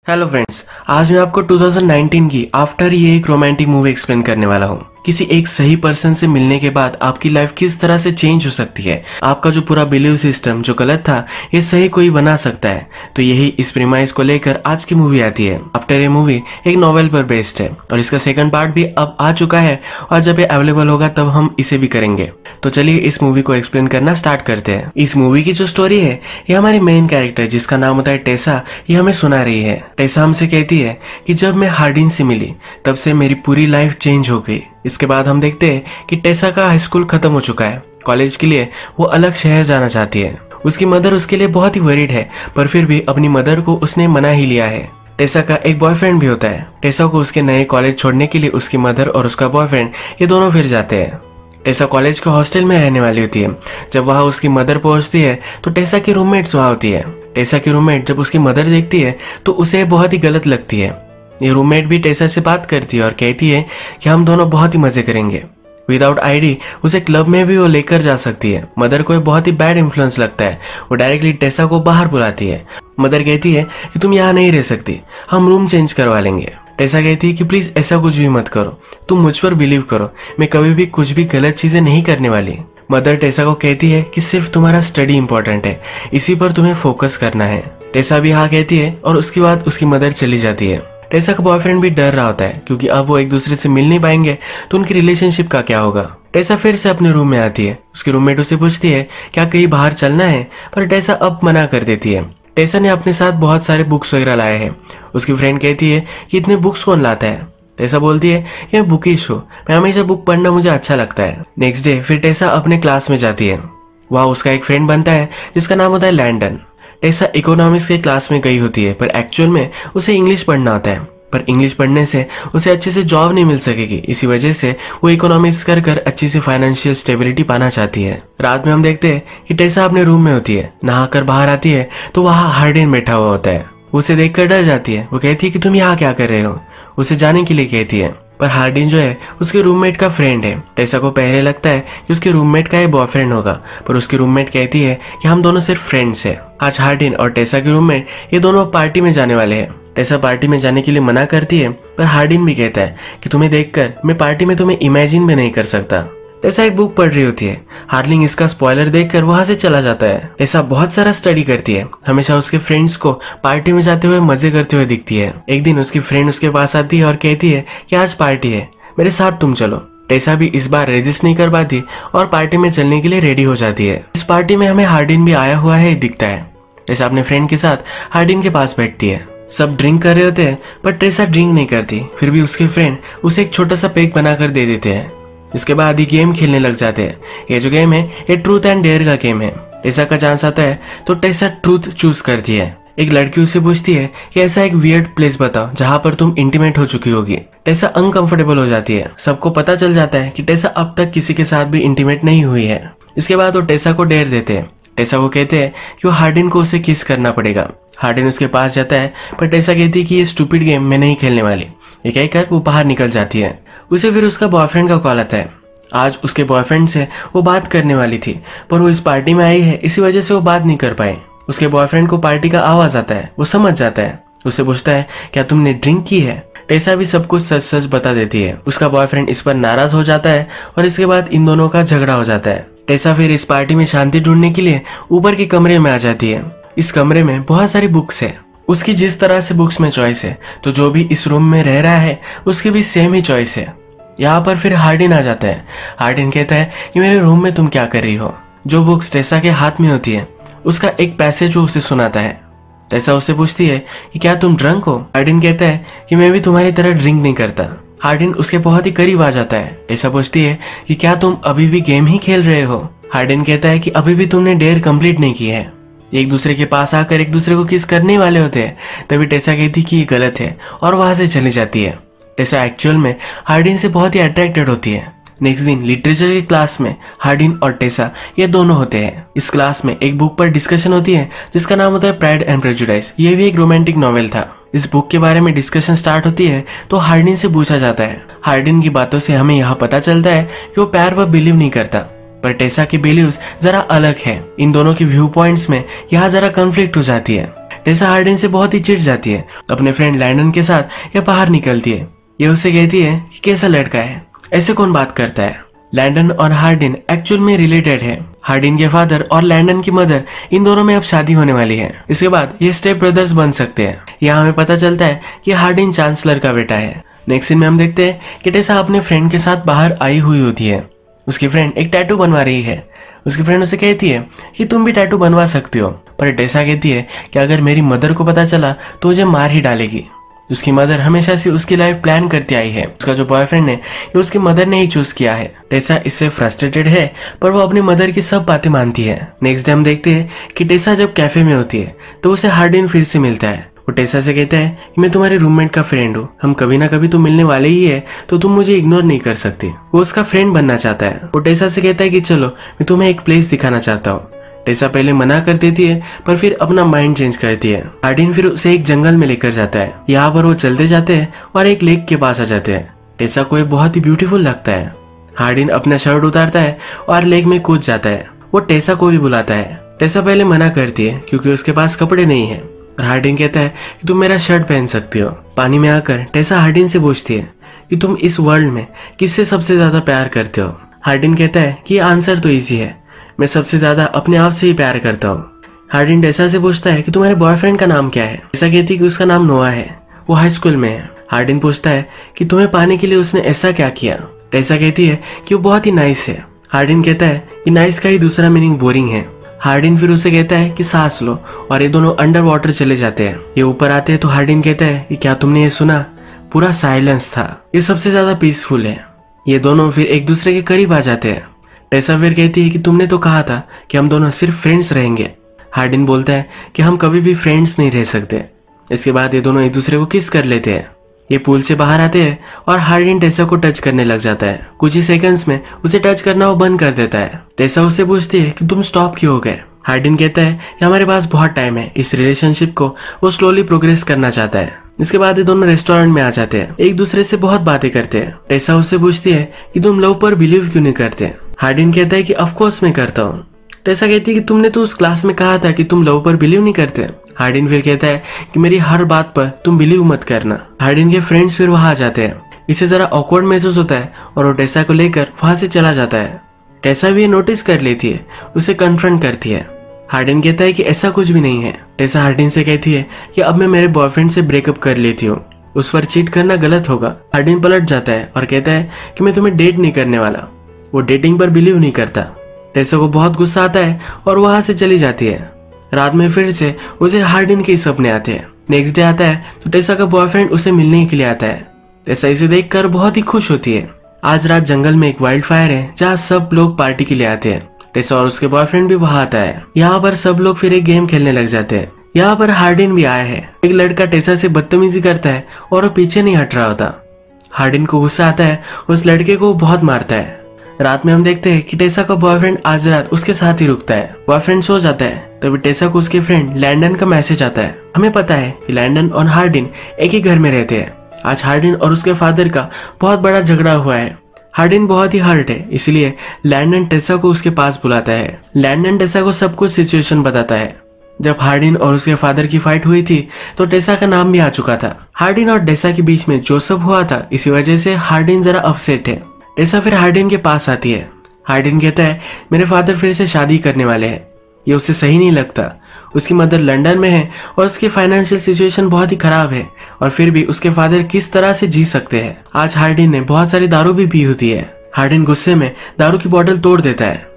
Hello friends, आज मैं आपको 2019 की आफ्टर ये एक रोमांटिक मूवी एक्सप्लेन करने वाला हूँ। किसी एक सही पर्सन से मिलने के बाद आपकी लाइफ किस तरह से चेंज हो सकती है। आपका जो पूरा बिलीव सिस्टम जो गलत था ये सही कोई बना सकता है। तो यही इस प्रीमाइस को लेकर आज की मूवी आती है। आफ्टर ये मूवी एक नॉवेल पर बेस्ड है और इसका सेकंड पार्ट भी अब आ चुका है और जब ये अवेलेबल होगा तब हम इसे भी करेंगे। तो चलिए इस मूवी को एक्सप्लेन करना स्टार्ट करते हैं। इस मूवी की जो स्टोरी है ये हमारी मेन कैरेक्टर जिसका नाम होता है टेसा, ये हमें सुना रही है। टेसा हमसे कहती है कि जब मैं हार्डिन से मिली तब से मेरी पूरी लाइफ चेंज हो गई। इसके बाद हम देखते हैं कि टेसा का हाई स्कूल खत्म हो चुका है। कॉलेज के लिए वो अलग शहर जाना चाहती है। उसकी मदर उसके लिए बहुत ही वरीड है, पर फिर भी अपनी मदर को उसने मना ही लिया है। टेसा का एक बॉयफ्रेंड भी होता है। टेसा को उसके नए कॉलेज छोड़ने के लिए उसकी मदर और उसका बॉयफ्रेंड ये दोनों फिर जाते हैं। टेसा कॉलेज के हॉस्टल में रहने वाली होती है। जब वहाँ उसकी मदर पहुंचती है तो टेसा की रूममेट्स वहाँ होती है। टेसा की रूममेट जब उसकी मदर देखती है तो उसे बहुत ही गलत लगती है। ये रूममेट भी टेसा से बात करती है और कहती है कि हम दोनों बहुत ही मजे करेंगे। विदाउट आईडी उसे क्लब में भी वो लेकर जा सकती है। मदर को बहुत ही बैड इन्फ्लुएंस लगता है। वो डायरेक्टली टेसा को बाहर बुलाती है। मदर कहती है कि तुम यहाँ नहीं रह सकती, हम रूम चेंज करवा लेंगे। टेसा कहती है कि प्लीज ऐसा कुछ भी मत करो, तुम मुझ पर बिलीव करो, मैं कभी भी कुछ भी गलत चीजें नहीं करने वाली। मदर टेसा को कहती है कि सिर्फ तुम्हारा स्टडी इंपॉर्टेंट है, इसी पर तुम्हें फोकस करना है। टेसा भी हाँ कहती है और उसके बाद उसकी मदर चली जाती है। टेसा का बॉयफ्रेंड भी डर रहा होता है क्योंकि अब वो एक दूसरे से मिल नहीं पाएंगे तो उनकी रिलेशनशिप का क्या होगा। टेसा फिर से अपने रूम में आती है। उसकी रूममेट उसे पूछती है क्या कहीं बाहर चलना है, पर टेसा अब मना कर देती है। टेसा ने अपने साथ बहुत सारे बुक्स वगैरह लाए हैं। उसकी फ्रेंड कहती है कि इतने बुक्स कौन लाता है। टेसा बोलती है कि मैं बुकिश हूँ, मैं हमेशा बुक पढ़ना मुझे अच्छा लगता है। नेक्स्ट डे फिर टेसा अपने क्लास में जाती है। वहाँ उसका एक फ्रेंड बनता है जिसका नाम होता है लैंडन। टेसा इकोनॉमिक्स के क्लास में गई होती है, पर एक्चुअल में उसे इंग्लिश पढ़ना होता है। पर इंग्लिश पढ़ने से उसे अच्छे से जॉब नहीं मिल सकेगी, इसी वजह से वो इकोनॉमिक्स कर कर अच्छी से फाइनेंशियल स्टेबिलिटी पाना चाहती है। रात में हम देखते हैं कि टेसा अपने रूम में होती है। नहाकर बाहर आती है तो वहाँ हार्डिन बैठा हुआ होता है। उसे देखकर डर जाती है। वो कहती है कि तुम यहाँ क्या कर रहे हो, उसे जाने के लिए कहती है। पर हार्डिन जो है उसके रूममेट का फ्रेंड है। टेसा को पहले लगता है कि उसके रूममेट का ये बॉयफ्रेंड होगा, पर उसकी रूममेट कहती है कि हम दोनों सिर्फ फ्रेंड्स हैं। आज हार्डिन और टेसा के रूममेट ये दोनों पार्टी में जाने वाले हैं। टेसा पार्टी में जाने के लिए मना करती है, पर हार्डिन भी कहता है कि तुम्हें देखकर मैं पार्टी में तुम्हें इमेजिन भी नहीं कर सकता। टेसा एक बुक पढ़ रही होती है। हार्लिंग इसका स्पॉइलर देखकर वहां से चला जाता है। टेसा बहुत सारा स्टडी करती है। हमेशा उसके फ्रेंड्स को पार्टी में जाते हुए मजे करते हुए दिखती है। एक दिन उसकी फ्रेंड उसके पास आती है और कहती है कि आज पार्टी है, मेरे साथ तुम चलो। टेसा भी इस बार रेजिस्ट नहीं कर पाती और पार्टी में चलने के लिए रेडी हो जाती है। इस पार्टी में हमें हार्डिन भी आया हुआ है दिखता है। टेसा अपने फ्रेंड के साथ हार्डिन के पास बैठती है। सब ड्रिंक कर रहे होते हैं पर टेसा ड्रिंक नहीं करती। फिर भी उसके फ्रेंड उसे एक छोटा सा पेग बनाकर दे देते हैं। इसके बाद ये गेम खेलने लग जाते हैं। ये जो गेम है ये ट्रूथ एंड डेयर का गेम है। टेसा का चांस आता है तो टेसा ट्रूथ चूज करती है। एक लड़की उससे पूछती है कि ऐसा एक वियर्ड प्लेस बताओ जहां पर तुम इंटीमेट हो चुकी होगी। टेसा अनकंफर्टेबल हो जाती है। सबको पता चल जाता है कि टेसा अब तक किसी के साथ भी इंटीमेट नहीं हुई है। इसके बाद वो टेसा को डेयर देते हैं। टेसा को कहते हैं कि वो हार्डिन को उसे किस करना पड़ेगा। हार्डिन उसके पास जाता है पर टेसा कहती है कि ये स्टूपिड गेम मैं नहीं खेलने वाली। ये कहकर वो बाहर निकल जाती है। उसे फिर उसका बॉयफ्रेंड का कॉल आता है। आज उसके बॉयफ्रेंड से वो बात करने वाली थी, पर वो इस पार्टी में आई है, इसी वजह से वो बात नहीं कर पाई। उसके बॉयफ्रेंड को पार्टी का आवाज आता है। वो समझ जाता है। उससे पूछता है क्या तुमने ड्रिंक की है। टेसा भी सब कुछ सच सच बता देती है। उसका बॉयफ्रेंड इस पर नाराज हो जाता है और इसके बाद इन दोनों का झगड़ा हो जाता है। टेसा फिर इस पार्टी में शांति ढूंढने के लिए ऊपर के कमरे में आ जाती है। इस कमरे में बहुत सारी बुक्स है। उसकी जिस तरह से बुक्स में चॉइस है तो जो भी इस रूम में रह रहा है उसकी भी सेम ही चॉइस है। यहाँ पर फिर हार्डिन आ जाता है। हार्डिन कहता है कि मेरे रूम में तुम क्या कर रही हो। जो बुक्स टेसा के हाथ में होती है उसका एक पैसेज वो उसे सुनाता है। टेसा उससे पूछती है कि क्या तुम ड्रंक हो। हार्डिन कहता है कि मैं भी तुम्हारी तरह ड्रिंक नहीं करता। हार्डिन उसके बहुत ही करीब आ जाता है। टेसा पूछती है कि क्या तुम अभी भी गेम ही खेल रहे हो। हार्डिन कहता है कि अभी भी तुमने डेयर कंप्लीट नहीं की है। एक दूसरे के पास आकर एक दूसरे को किस करने वाले होते हैं। तभी टेसा कहती कि ये गलत है और वहां से चली जाती है। टेसा एक्चुअल में हार्डिन से बहुत ही अट्रैक्टेड होती है। नेक्स्ट दिन लिटरेचर की क्लास में हार्डिन और टेसा ये दोनों होते हैं। इस क्लास में एक बुक पर डिस्कशन होती है जिसका नाम होता है प्राइड एंड प्रेजुडिस। ये भी एक रोमांटिक नॉवेल था। इस बुक के बारे में डिस्कशन स्टार्ट होती है तो हार्डिन से पूछा जाता है। हार्डिन की बातों से हमें यहाँ पता चलता है कि वो प्यार पर बिलीव नहीं करता, पर टेसा की बिलीव्स जरा अलग है। इन दोनों के व्यू पॉइंट्स में यहाँ जरा कॉन्फ्लिक्ट हो जाती है। टेसा हार्डिन से बहुत ही चिढ़ जाती है। अपने फ्रेंड लैंडन के साथ ये बाहर निकलती है। ये उससे कहती है कि कैसा लड़का है, ऐसे कौन बात करता है। लैंडन और हार्डिन एक्चुअल में रिलेटेड है। हार्डिन के फादर और लैंडन की मदर, इन दोनों में अब शादी होने वाली है। इसके बाद ये स्टेप ब्रदर्स बन सकते हैं। यहाँ हमें पता चलता है कि हार्डिन चांसलर का बेटा है। नेक्स्ट सीन में हम देखते हैं कि टेसा अपने फ्रेंड के साथ बाहर आई हुई होती है। उसकी फ्रेंड एक टैटू बनवा रही है। उसकी फ्रेंड उसे कहती है कि तुम भी टैटू बनवा सकती हो, पर टेसा कहती है कि अगर मेरी मदर को पता चला तो मुझे मार ही डालेगी। उसकी मदर हमेशा से उसकी लाइफ प्लान करती आई है। उसका जो बॉयफ्रेंड है ये उसकी मदर ने ही चूज किया है। टेसा इससे फ्रस्ट्रेटेड है, पर वो अपनी मदर की सब बातें मानती है। नेक्स्ट डे हम देखते हैं कि टेसा जब कैफे में होती है तो उसे हार्डिन फिर से मिलता है। वो टेसा से कहता है कि मैं तुम्हारे रूममेट का फ्रेंड हूँ, हम कभी ना कभी तो मिलने वाले ही है, तो तुम मुझे इग्नोर नहीं कर सकती। वो उसका फ्रेंड बनना चाहता है। वो टेसा से कहता है कि चलो मैं तुम्हें एक प्लेस दिखाना चाहता हूँ। टेसा पहले मना कर देती है, पर फिर अपना माइंड चेंज करती है। हार्डिन फिर उसे एक जंगल में लेकर जाता है। यहाँ पर वो चलते जाते हैं और एक लेक के पास आ जाते हैं। टेसा को ये बहुत ही ब्यूटीफुल लगता है। हार्डिन अपना शर्ट उतारता है और लेक में कूद जाता है। वो टेसा को भी बुलाता है। टेसा पहले मना करती है क्योंकि उसके पास कपड़े नहीं है। और हार्डिन कहता है कि तुम मेरा शर्ट पहन सकती हो। पानी में आकर टेसा हार्डिन से पूछती है कि तुम इस वर्ल्ड में किससे सबसे ज्यादा प्यार करते हो। हार्डिन कहता है कि आंसर तो इजी है, मैं सबसे ज्यादा अपने आप से ही प्यार करता हूँ। हार्डिन टेसा से पूछता है कि तुम्हारे बॉयफ्रेंड का नाम क्या है। टेसा कहती है कि उसका नाम नोआ है, वो हाई स्कूल में है। हार्डिन पूछता है कि तुम्हें पाने के लिए उसने ऐसा क्या किया। टेसा कहती है कि वो बहुत ही नाइस है। हार्डिन कहता है कि नाइस का ही दूसरा मीनिंग बोरिंग है। हार्डिन फिर उसे कहता है कि सांस लो, और ये दोनों अंडर वाटर चले जाते हैं। ये ऊपर आते हैं तो हार्डिन कहता है कि क्या तुमने ये सुना, पूरा साइलेंस था, ये सबसे ज्यादा पीसफुल है। ये दोनों फिर एक दूसरे के करीब आ जाते हैं। टेसा फिर कहती है कि तुमने तो कहा था कि हम दोनों सिर्फ फ्रेंड्स रहेंगे। हार्डिन बोलता है कि हम कभी भी फ्रेंड्स नहीं रह सकते। इसके बाद ये दोनों एक दूसरे को किस कर लेते हैं। ये पूल से बाहर आते हैं और हार्डिन टेसा को टच करने लग जाता है। कुछ ही सेकंड्स में उसे टच करना वो बंद कर देता है। टेसा उससे पूछती है कि तुम स्टॉप क्यों हो गए। हार्डिन कहता है कि हमारे पास बहुत टाइम है, इस रिलेशनशिप को वो स्लोली प्रोग्रेस करना चाहता है। इसके बाद ये दोनों रेस्टोरेंट में आ जाते हैं, एक दूसरे से बहुत बातें करते हैं। टेसा उससे पूछती है कि तुम लव पर बिलीव क्यों नहीं करते। हार्डिन कहता है कि ऑफ कोर्स मैं करता हूँ। टेसा कहती है कि तुमने तो उस क्लास में कहा था कि तुम लव पर बिलीव नहीं करते। हार्डिन फिर कहता है कि मेरी हर बात पर तुम बिलीव मत करना। हार्डिन के फ्रेंड्स फिर वहां आ जाते हैं। इसे जरा ऑकवर्ड महसूस होता है और वो टेसा को लेकर वहां से चला जाता है। टेसा भी ये नोटिस कर लेती है, उसे कन्फ्रंट करती है। हार्डिन कहता है कि ऐसा कुछ भी नहीं है। टेसा हार्डिन से कहती है कि अब मैं मेरे बॉयफ्रेंड से ब्रेकअप कर लेती हूँ, उस पर चीट करना गलत होगा। हार्डिन पलट जाता है और कहता है कि मैं तुम्हें डेट नहीं करने वाला। वो डेटिंग पर बिलीव नहीं करता। टेसा को बहुत गुस्सा आता है और वहां से चली जाती है। रात में फिर से उसे हार्डिन के सपने आते हैं। नेक्स्ट डे आता है तो टेसा का बॉयफ्रेंड उसे मिलने के लिए आता है। टेसा इसे देखकर बहुत ही खुश होती है। आज रात जंगल में एक वाइल्ड फायर है जहाँ सब लोग पार्टी के लिए आते हैं। टेसा और उसके बॉयफ्रेंड भी वहां आता है। यहाँ पर सब लोग फिर एक गेम खेलने लग जाते हैं। यहाँ पर हार्डिन भी आया है। एक लड़का टेसा से बदतमीजी करता है और वो पीछे नहीं हट रहा होता। हार्डिन को गुस्सा आता है, उस लड़के को बहुत मारता है। रात में हम देखते हैं कि टेसा का बॉयफ्रेंड आज रात उसके साथ ही रुकता है। बॉयफ्रेंड सो जाता है, तभी टेसा को उसके फ्रेंड लैंडन का मैसेज आता है। हमें पता है कि लैंडन और हार्डिन एक ही घर में रहते हैं। आज हार्डिन और उसके फादर का बहुत बड़ा झगड़ा हुआ है। हार्डिन बहुत ही हर्ट है, इसलिए लैंडन टेसा को उसके पास बुलाता है। लैंडन टेसा को सब कुछ सिचुएशन बताता है। जब हार्डिन और उसके फादर की फाइट हुई थी तो टेसा का नाम भी आ चुका था। हार्डिन और टेसा के बीच में जो सब हुआ था, इसी वजह से हार्डिन जरा अपसेट है। टेसा फिर हार्डिन के पास आती है। हार्डिन कहता है मेरे फादर फिर से शादी करने वाले हैं, ये उसे सही नहीं लगता। उसकी मदर लंदन में है और उसकी फाइनेंशियल सिचुएशन बहुत ही खराब है, और फिर भी उसके फादर किस तरह से जी सकते हैं। आज हार्डिन ने बहुत सारी दारू भी पी होती है। हार्डिन गुस्से में दारू की बोतल तोड़ देता है।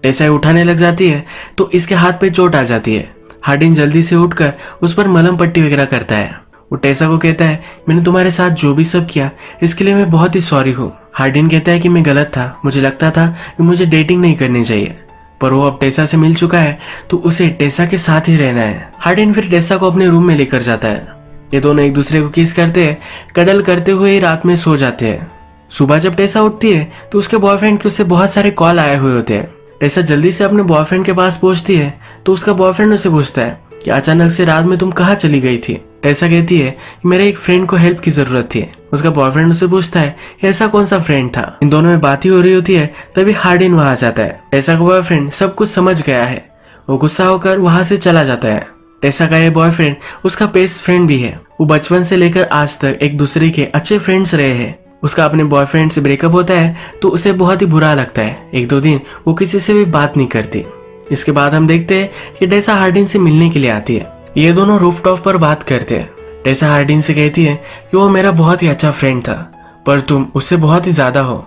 टेसा उठाने लग जाती है तो इसके हाथ पे चोट आ जाती है। हार्डिन जल्दी से उठकर उस पर मलहम पट्टी वगैरह करता है। वो टेसा को कहता है मैंने तुम्हारे साथ जो भी सब किया इसके लिए मैं बहुत ही सॉरी हूँ। हार्डिन कहता है कि मैं गलत था, मुझे लगता था कि मुझे डेटिंग नहीं करनी चाहिए, पर वो अब टेसा से मिल चुका है तो उसे टेसा के साथ ही रहना है। हार्डिन फिर टेसा को अपने रूम में लेकर जाता है। ये दोनों एक दूसरे को किस करते हैं, कडल करते हुए रात में सो जाते हैं। सुबह जब टेसा उठती है तो उसके बॉयफ्रेंड के उससे बहुत सारे कॉल आए हुए होते हैं। टेसा जल्दी से अपने बॉयफ्रेंड के पास पहुंचती है तो उसका बॉयफ्रेंड उसे पूछता है कि अचानक से रात में तुम कहाँ चली गई थी। टेसा कहती है कि मेरे एक फ्रेंड को हेल्प की जरूरत थी। उसका बॉयफ्रेंड उसे पूछता है ऐसा कौन सा फ्रेंड था। इन दोनों में बात ही हो रही होती है तभी हार्डिन वहां आ जाता है। टेसा का बॉयफ्रेंड सब कुछ समझ गया है, वो गुस्सा होकर वहां से चला जाता है। टेसा का ये बॉयफ्रेंड उसका बेस्ट फ्रेंड भी है। वो बचपन से लेकर आज तक एक दूसरे के अच्छे फ्रेंड्स रहे हैं। उसका अपने बॉयफ्रेंड से ब्रेकअप होता है तो उसे बहुत ही बुरा लगता है। एक दो दिन वो किसी से भी बात नहीं करती। इसके बाद हम देखते हैं कि टेसा हार्डिन से मिलने के लिए आती है। ये दोनों रूफटॉप पर बात करते हैं। टेसा हार्डिन से कहती है कि वो मेरा बहुत ही अच्छा फ्रेंड था, पर तुम उससे बहुत ही ज्यादा हो।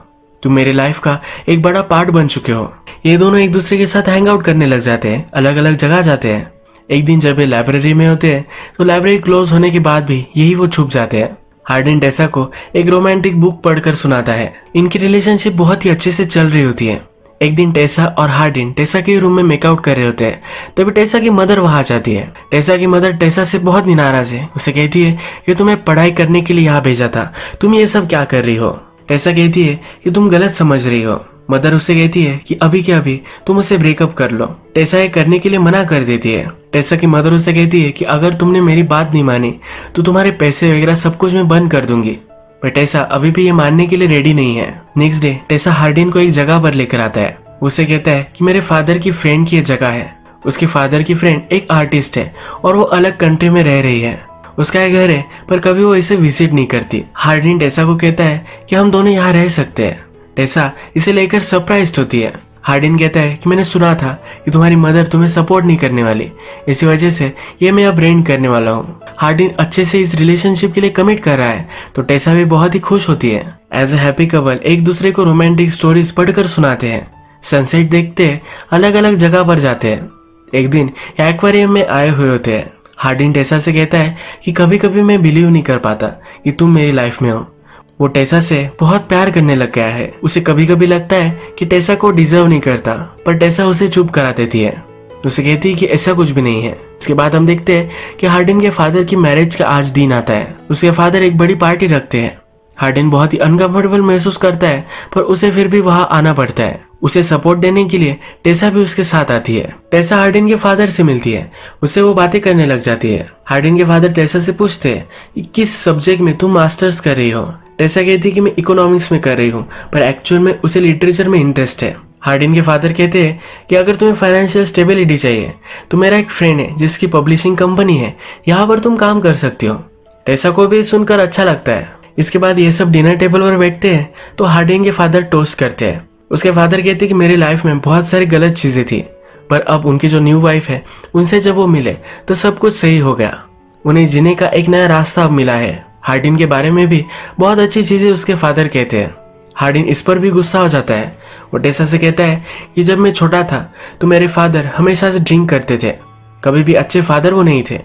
तुम मेरी लाइफ का एक बड़ा पार्ट बन चुके हो। ये दोनों एक दूसरे के साथ हैंग आउट करने लग जाते हैं, अलग अलग जगह जाते हैं। एक दिन जब ये लाइब्रेरी में होते हैं तो लाइब्रेरी क्लोज होने के बाद भी यही वो छुप जाते हैं। हार्डिन टेसा को एक रोमांटिक बुक पढ़कर सुनाता है। इनकी रिलेशनशिप बहुत ही अच्छे से चल रही होती है। एक दिन टेसा और हार्डिन टेसा के रूम में मेकआउट कर रहे होते हैं, तभी टेसा की मदर वहां जाती है। टेसा की मदर टेसा से बहुत नाराज है। उसे कहती है कि तुम्हें पढ़ाई करने के लिए यहाँ भेजा था, तुम ये सब क्या कर रही हो। टेसा कहती है कि तुम गलत समझ रही हो। मदर उससे कहती है कि अभी के अभी तुम उससे ब्रेकअप कर लो। टेसा ये करने के लिए मना कर देती है। टेसा की मदर उससे कहती है कि अगर तुमने मेरी बात नहीं मानी तो तुम्हारे पैसे वगैरह सब कुछ मैं बंद कर दूंगी। पर टेसा अभी भी ये मानने के लिए रेडी नहीं है। नेक्स्ट डे टेसा हार्डिन को एक जगह पर लेकर आता है। उसे कहता है कि मेरे फादर की फ्रेंड की ये जगह है। उसके फादर की फ्रेंड एक आर्टिस्ट है और वो अलग कंट्री में रह रही है। उसका एक घर है पर कभी वो इसे विजिट नहीं करती। हार्डिन टेसा को कहता है कि हम दोनों यहाँ रह सकते हैं। टेसा इसे लेकर सरप्राइज्ड होती है। हार्डिन कहता है कि मैंने सुना था कि तुम्हारी मदर तुम्हें सपोर्ट नहीं करने वाली, इसी वजह से ये मैं अब रेंट करने वाला हूँ। हार्डिन अच्छे से इस रिलेशनशिप के लिए कमिट कर रहा है तो टेसा भी बहुत ही खुश होती है। एज ए हैप्पी कपल एक दूसरे को रोमांटिक स्टोरीज पढ़कर सुनाते हैं। सनसेट देखते हैं, अलग अलग जगह पर जाते हैं। एक दिन एक्वेरियम में आए हुए होते हैं। हार्डिन टेसा से कहता है कि कभी कभी मैं बिलीव नहीं कर पाता कि तुम मेरी लाइफ में हो। वो टेसा से बहुत प्यार करने लग गया है। उसे कभी कभी लगता है कि टेसा को डिजर्व नहीं करता, पर टेसा उसे चुप करा देती है। उसे कहती है कि ऐसा कुछ भी नहीं है। इसके बाद हम देखते हैं कि हार्डिन के फादर की मैरिज का आज दिन आता है। उसके फादर एक बड़ी पार्टी रखते हैं। हार्डिन बहुत ही अनकंफर्टेबल महसूस करता है, पर उसे फिर भी वहां आना पड़ता है। उसे सपोर्ट देने के लिए टेसा भी उसके साथ आती है। टेसा हार्डिन के फादर से मिलती है। उससे वो बातें करने लग जाती है। हार्डिन के फादर टेसा से पूछते हैं कि किस सब्जेक्ट में तुम मास्टर्स कर रही हो। टेसा कहती है कि मैं इकोनॉमिक्स में कर रही हूँ, पर एक्चुअल में उसे लिटरेचर में इंटरेस्ट है। हार्डिन के फादर कहते हैं कि अगर तुम्हें फाइनेंशियल स्टेबिलिटी चाहिए तो मेरा एक फ्रेंड है जिसकी पब्लिशिंग कंपनी है, यहाँ पर तुम काम कर सकती हो। टेसा को भी सुनकर अच्छा लगता है। इसके बाद ये सब डिनर टेबल पर बैठते हैं तो हार्डिन के फादर टोस्ट करते हैं। उसके फादर कहते हैं कि मेरी लाइफ में बहुत सारी गलत चीजें थी, पर अब उनकी जो न्यू वाइफ है उनसे जब वो मिले तो सब कुछ सही हो गया। उन्हें जीने का एक नया रास्ता अब मिला है। हार्डिन के बारे में भी बहुत अच्छी चीजें उसके फादर कहते हैं। हार्डिन इस पर भी गुस्सा हो जाता है। वो टेसा से कहता है कि जब मैं छोटा था तो मेरे फादर हमेशा से ड्रिंक करते थे, कभी भी अच्छे फादर वो नहीं थे।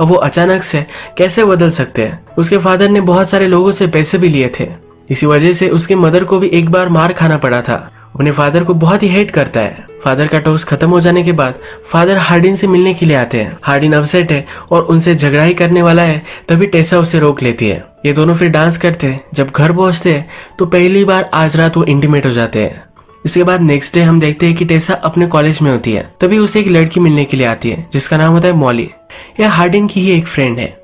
अब वो अचानक से कैसे बदल सकते हैं। उसके फादर ने बहुत सारे लोगों से पैसे भी लिए थे, इसी वजह से उसके मदर को भी एक बार मार खाना पड़ा था। अपने फादर को बहुत ही हेट करता है। फादर का टोस्ट खत्म हो जाने के बाद फादर हार्डिन से मिलने के लिए आते हैं। हार्डिन अपसेट है और उनसे झगड़ा ही करने वाला है, तभी टेसा उसे रोक लेती है। ये दोनों फिर डांस करते हैं। जब घर पहुंचते हैं तो पहली बार आज रात वो इंटीमेट हो जाते हैं। इसके बाद नेक्स्ट डे हम देखते हैं कि टेसा अपने कॉलेज में होती है। तभी उसे एक लड़की मिलने के लिए आती है जिसका नाम होता है मॉली। यह हार्डिन की ही एक फ्रेंड है।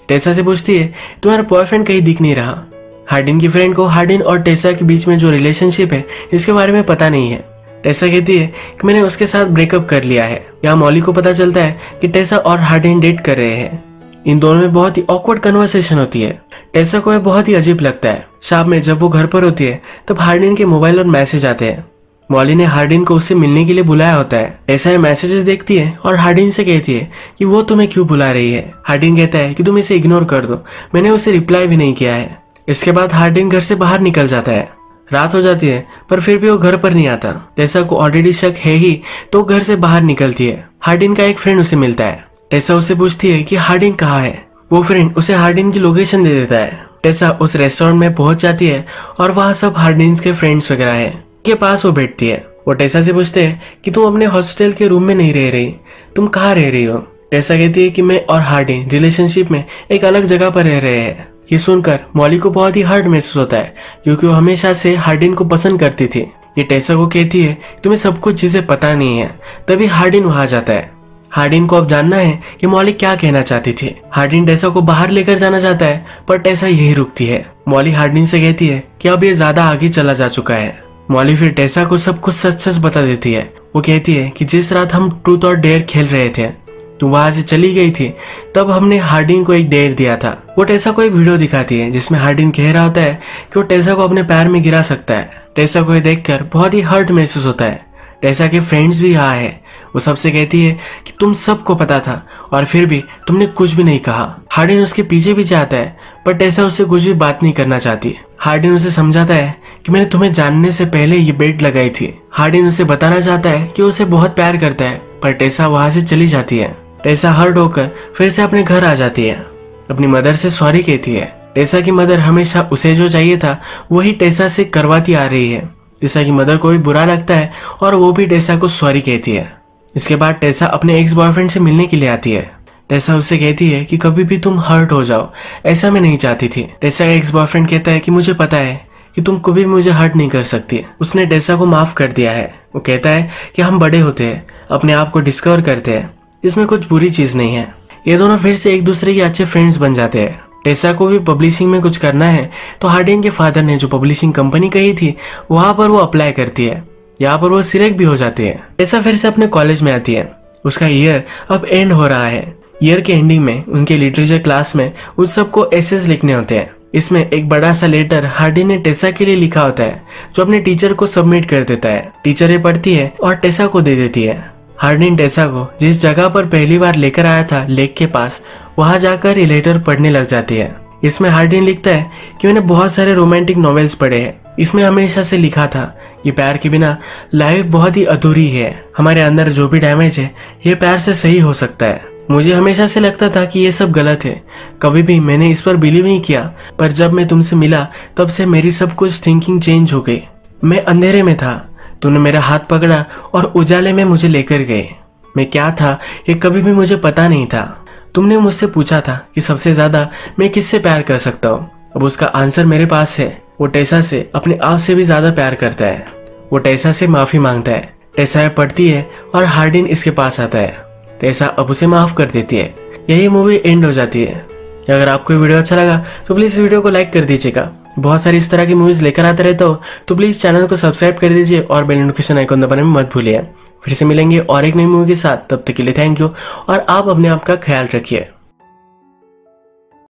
टेसा से पूछती है तुम्हारा बॉयफ्रेंड कहीं दिख नहीं रहा। हार्डिन की फ्रेंड को हार्डिन और टेसा के बीच में जो रिलेशनशिप है इसके बारे में पता नहीं है। टेसा कहती है कि मैंने उसके साथ ब्रेकअप कर लिया है। यहाँ मॉली को पता चलता है कि टेसा और हार्डिन डेट कर रहे हैं। इन दोनों में बहुत ही ऑकवर्ड कन्वर्सेशन होती है। टेसा को यह बहुत ही अजीब लगता है। शाम में जब वो घर पर होती है तब हार्डिन के मोबाइल और मैसेज आते हैं। मॉली ने हार्डिन को उससे मिलने के लिए बुलाया होता है। टेसा ये मैसेजेस देखती है और हार्डिन से कहती है कि वो तुम्हें क्यों बुला रही है। हार्डिन कहता है कि तुम इसे इग्नोर कर दो, मैंने उसे रिप्लाई भी नहीं किया है। इसके बाद हार्डिन घर से बाहर निकल जाता है। रात हो जाती है पर फिर भी वो घर पर नहीं आता। टेसा को ऑलरेडी शक है ही तो घर से बाहर निकलती है। हार्डिन का एक फ्रेंड उसे मिलता है। टेसा उसे पूछती है कि हार्डिन कहाँ है। वो फ्रेंड उसे हार्डिन की लोकेशन दे देता है। टेसा उस रेस्टोरेंट में पहुंच जाती है और वहाँ सब हार्डिन के फ्रेंड्स वगैरह है के पास वो बैठती है। वो टेसा से पूछते हैं कि तुम अपने हॉस्टल के रूम में नहीं रह रही, तुम कहाँ रह रही हो। टेसा कहती है कि मैं और हार्डिन रिलेशनशिप में एक अलग जगह पर रह रहे हैं। ये सुनकर मॉली को बहुत ही हर्ट महसूस होता है क्योंकि वो हमेशा से हार्डिन को पसंद करती थी। ये टेसा को कहती है तुम्हें सब कुछ चीजें पता नहीं है। तभी हार्डिन वहां जाता है। हार्डिन को अब जानना है कि मॉली क्या कहना चाहती थी। हार्डिन टेसा को बाहर लेकर जाना चाहता है पर टेसा यही रुकती है। मॉली हार्डिन से कहती है कि अब ये ज्यादा आगे चला जा चुका है। मॉली फिर टेसा को सब कुछ सच सच बता देती है। वो कहती है कि जिस रात हम ट्रूथ और डेयर खेल रहे थे तुम वहां से चली गई थी, तब हमने हार्डिन को एक डेट दिया था। वो टेसा को एक वीडियो दिखाती है जिसमें हार्डिन कह रहा होता है कि वो टेसा को अपने पैर में गिरा सकता है। टेसा को ये देखकर बहुत ही हर्ट महसूस होता है। टेसा के फ्रेंड्स भी यहाँ है। वो सबसे कहती है कि तुम सबको पता था और फिर भी तुमने कुछ भी नहीं कहा। हार्डिन उसके पीछे भी जाता है पर टेसा उससे कुछ भी बात नहीं करना चाहती। हार्डिन उसे समझाता है कि मैंने तुम्हें जानने से पहले ये बेट लगाई थी। हार्डिन उसे बताना चाहता है कि उसे बहुत प्यार करता है पर टेसा वहां से चली जाती है। टेसा हर्ट होकर फिर से अपने घर आ जाती है। अपनी मदर से सॉरी कहती है। टेसा की मदर हमेशा उसे जो चाहिए था वही टेसा से करवाती आ रही है। टेसा की मदर को भी बुरा लगता है और वो भी टेसा को सॉरी कहती है। इसके बाद टेसा अपने एक्स बॉयफ्रेंड से मिलने के लिए आती है। टेसा उससे कहती है कि कभी भी तुम हर्ट हो जाओ, ऐसा मैं नहीं चाहती थी। टेसा का एक्स बॉयफ्रेंड कहता है कि मुझे पता है कि तुम कभी भी मुझे हर्ट नहीं कर सकती। उसने टेसा को माफ कर दिया है। वो कहता है कि हम बड़े होते हैं, अपने आप को डिस्कवर करते हैं, इसमें कुछ बुरी चीज नहीं है। ये दोनों फिर से एक दूसरे के अच्छे फ्रेंड्स बन जाते हैं। टेसा को भी पब्लिशिंग में कुछ करना है तो हार्डिन के फादर ने जो पब्लिशिंग कंपनी कही थी वहां पर वो अप्लाई करती है। यहाँ पर वो सिलेक्ट भी हो जाती है। टेसा फिर से अपने कॉलेज में आती है। उसका ईयर अब एंड हो रहा है। ईयर के एंडिंग में उनके लिटरेचर क्लास में उन सबको एसेस लिखने होते हैं। इसमें एक बड़ा सा लेटर हार्डिन ने टेसा के लिए लिखा होता है जो अपने टीचर को सबमिट कर देता है। टीचर ये पढ़ती है और टेसा को दे देती है। हार्डिन टेसा को जिस जगह पर पहली बार लेकर आया था लेक के पास, वहां जाकर ये लेटर पढ़ने लग जाती है। इसमें हार्डिन लिखता है कि मैंने बहुत सारे रोमांटिक नॉवेल्स पढ़े हैं, इसमें हमेशा से लिखा था ये प्यार के बिना लाइफ बहुत ही अधूरी है। हमारे अंदर जो भी डैमेज है ये प्यार से सही हो सकता है। मुझे हमेशा से लगता था कि ये सब गलत है, कभी भी मैंने इस पर बिलीव नहीं किया, पर जब मैं तुमसे मिला तब से मेरी सब कुछ थिंकिंग चेंज हो गई। मैं अंधेरे में था, तुमने मेरा हाथ पकड़ा और उजाले में मुझे लेकर गए। मैं क्या था ये कभी भी मुझे पता नहीं था। तुमने मुझसे पूछा था कि सबसे ज्यादा मैं किससे प्यार कर सकता हूँ, अब उसका आंसर मेरे पास है। वो टेसा से अपने आप से भी ज्यादा प्यार करता है। वो टेसा से माफी मांगता है। टेसा पढ़ती है और हार्डिन इसके पास आता है। टेसा अब उसे माफ कर देती है। यही मूवी एंड हो जाती है। अगर आपको वीडियो अच्छा लगा तो प्लीज वीडियो को लाइक कर दीजिएगा। बहुत सारी इस तरह की मूवीज लेकर आते रहता हो तो प्लीज चैनल को सब्सक्राइब कर दीजिए और बेल नोटिफिकेशन आइकन दबाने में मत भूलिए। फिर से मिलेंगे और एक नई मूवी के साथ, तब तक के लिए थैंक यू और आप अपने आप का ख्याल रखिए।